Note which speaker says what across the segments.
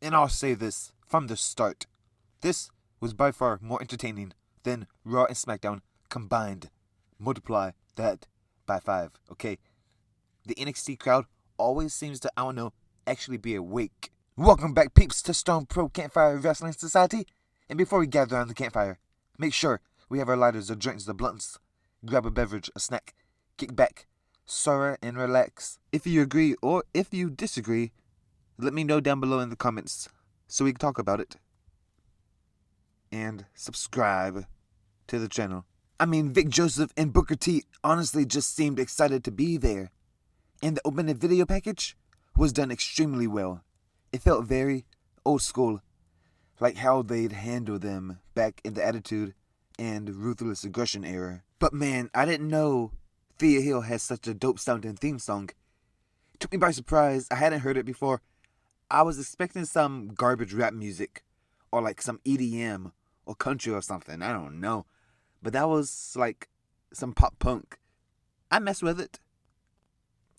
Speaker 1: And I'll say this from the start. This was by far more entertaining than Raw and SmackDown combined. Multiply that by 5, okay? The NXT crowd always seems to, actually be awake. Welcome back, peeps, to Stone Pro Campfire Wrestling Society. And before we gather around the campfire, make sure we have our lighters, our joints, our blunts. Grab a beverage, a snack, kick back, sorrow, and relax. If you agree or if you disagree, let me know down below in the comments so we can talk about it. And subscribe to the channel. Vic Joseph and Booker T honestly just seemed excited to be there. And the opening video package was done extremely well. It felt very old school, like how they'd handle them back in the Attitude and Ruthless Aggression era. But man, I didn't know Thea Hill has such a dope sounding theme song. It took me by surprise. I hadn't heard it before. I was expecting some garbage rap music or like some EDM or country or something. I don't know. But that was like some pop punk. I messed with it.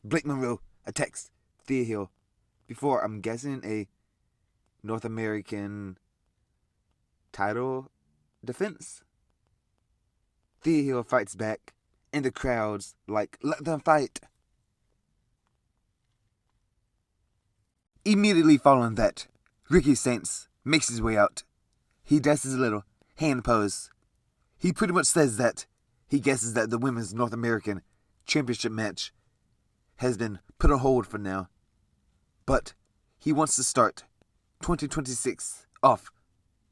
Speaker 1: Blake Monroe attacks Thea Hill before, I'm guessing, a North American title defense. Thea Hill fights back, and the crowd's like, let them fight. Immediately following that, Ricky Saints makes his way out. He does his little hand pose. He pretty much says that he guesses that the Women's North American Championship match has been put on hold for now. But he wants to start 2026 off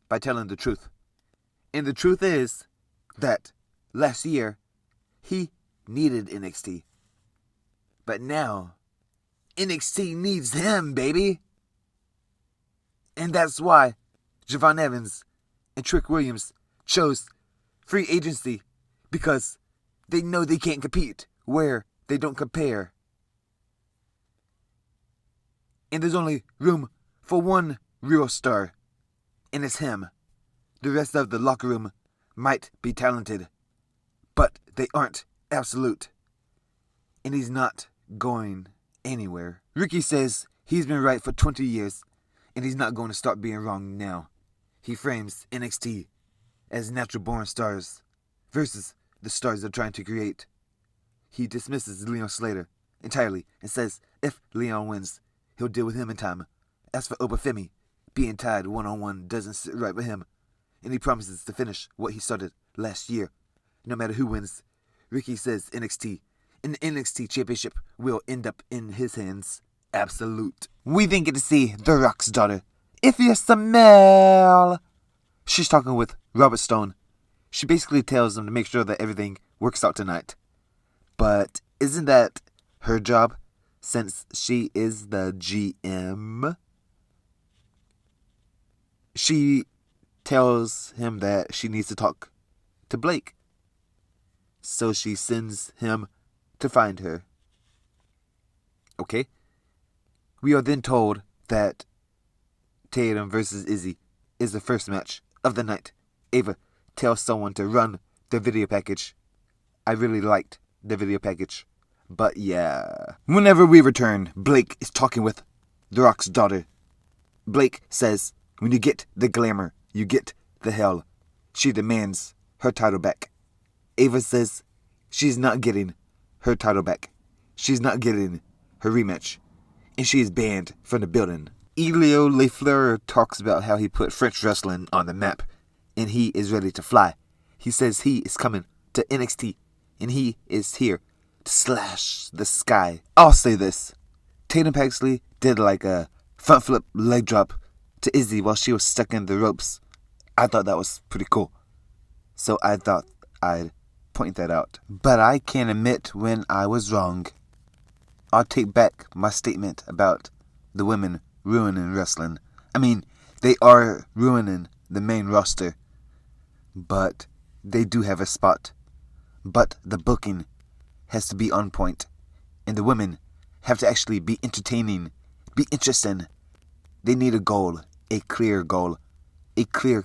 Speaker 1: by telling the truth. And the truth is that last year, he needed NXT. But now, NXT needs him, baby. And that's why Javon Evans and Trick Williams chose free agency, because they know they can't compete where they don't compare. And there's only room for one real star, and it's him. The rest of the locker room might be talented, but they aren't absolute. And he's not going anywhere. Ricky says he's been right for 20 years, and he's not going to start being wrong now. He frames NXT as natural-born stars versus the stars they're trying to create. He dismisses Leon Slater entirely and says if Leon wins, he'll deal with him in time. As for Obafemi, being tied one-on-one doesn't sit right with him, and he promises to finish what he started last year. No matter who wins, Ricky says NXT, and the NXT Championship will end up in his hands. Absolute. We then get to see The Rock's daughter, If You Smell. She's talking with Robert Stone. She basically tells him to make sure that everything works out tonight. But isn't that her job, since she is the GM? She tells him that she needs to talk to Blake. So she sends him to find her. Okay. We are then told that Tatum versus Izzy is the first match of the night. Ava tells someone to run the video package. I really liked the video package. But yeah. Whenever we return, Blake is talking with The Rock's daughter. Blake says, when you get the glamour, you get the hell. She demands her title back. Ava says she's not getting her title back. She's not getting her rematch. And she is banned from the building. Elio Lafleur talks about how he put French wrestling on the map, and he is ready to fly. He says he is coming to NXT, and he is here to slash the sky. I'll say this. Tatum Paxley did like a front flip leg drop to Izzy while she was stuck in the ropes. I thought that was pretty cool. So I thought I'd point that out. But I can admit when I was wrong. I'll take back my statement about the women ruining wrestling. They are ruining the main roster. But they do have a spot. But the booking has to be on point. And the women have to actually be entertaining, be interesting. They need a goal, a clear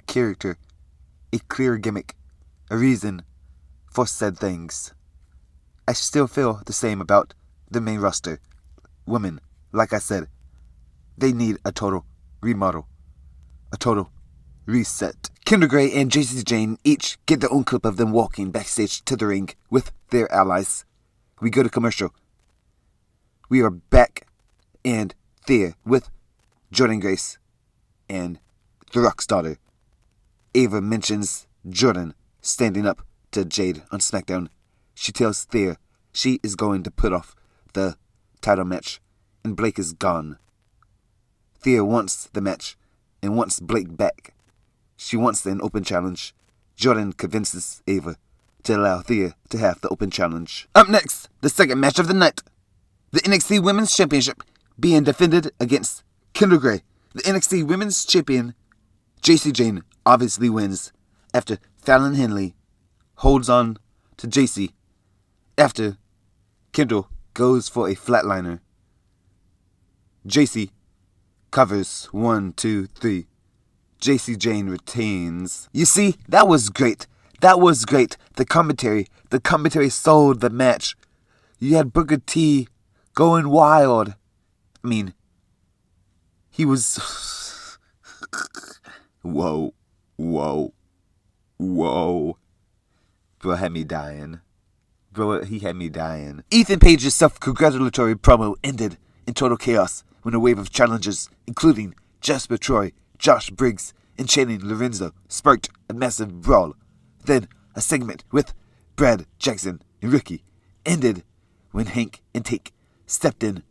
Speaker 1: character, a clear gimmick, a reason for said things. I still feel the same about the main roster. Women, like I said, they need a total remodel. A total reset. Kendra Gray and Jacy Jayne each get their own clip of them walking backstage to the ring with their allies. We go to commercial. We are back and there with Jordynne Grace and The Rock's daughter. Ava mentions Jordan standing up to Jade on SmackDown. She tells Thea she is going to put off the title match and Blake is gone. Thea wants the match and wants Blake back. She wants an open challenge. Jordan convinces Ava to allow Thea to have the open challenge. Up next, the second match of the night. The NXT Women's Championship being defended against Kendra Gray. The NXT Women's Champion, Jacy Jayne, obviously wins after Fallon Henley holds on to Jacy after Kendra goes for a flatliner. Jacy covers 1, 2, 3. Jacy Jayne retains. You see, that was great. That was great. The commentary sold the match. You had Booker T going wild. I mean, he was... Whoa. Bro had me dying. He had me dying. Ethan Page's self-congratulatory promo ended in total chaos when a wave of challengers, including Jasper Troy, Josh Briggs, and Channing Lorenzo, sparked a massive brawl. Then, a segment with Brad Jackson and Ricky ended when Hank and Take stepped in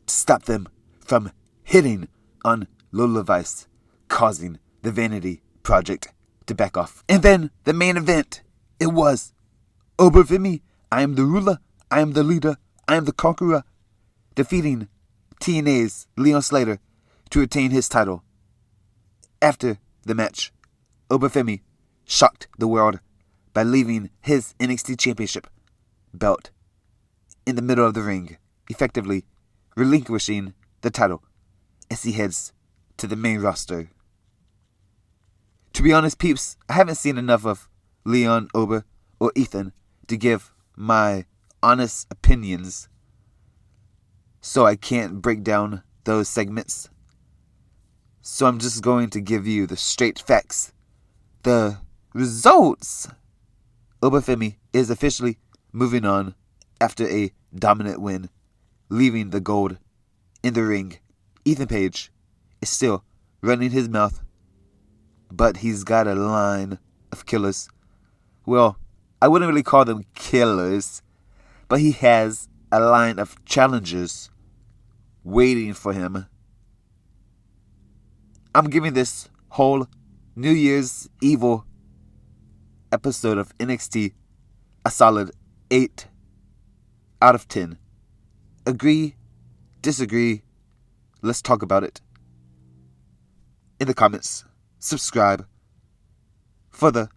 Speaker 1: to stop them from hitting on Lola Vice, causing the Vanity Project to back off. And then, the main event, it was Oberfemi, I am the ruler, I am the leader, I am the conqueror, defeating TNA's Leon Slater to retain his title. After the match, Oberfemi shocked the world by leaving his NXT Championship belt in the middle of the ring, effectively relinquishing the title as he heads to the main roster. To be honest, peeps, I haven't seen enough of Leon, Ober, or Ethan to give my honest opinions, so I can't break down those segments. So I'm just going to give you the straight facts. The results. Oberfemi is officially moving on after a dominant win, leaving the gold in the ring. Ethan Page is still running his mouth, but he's got a line of killers. Well, I wouldn't really call them killers, but he has a line of challengers waiting for him. I'm giving this whole New Year's Evil episode of NXT a solid 8 out of 10. Agree? Disagree? Let's talk about it in the comments. Subscribe for the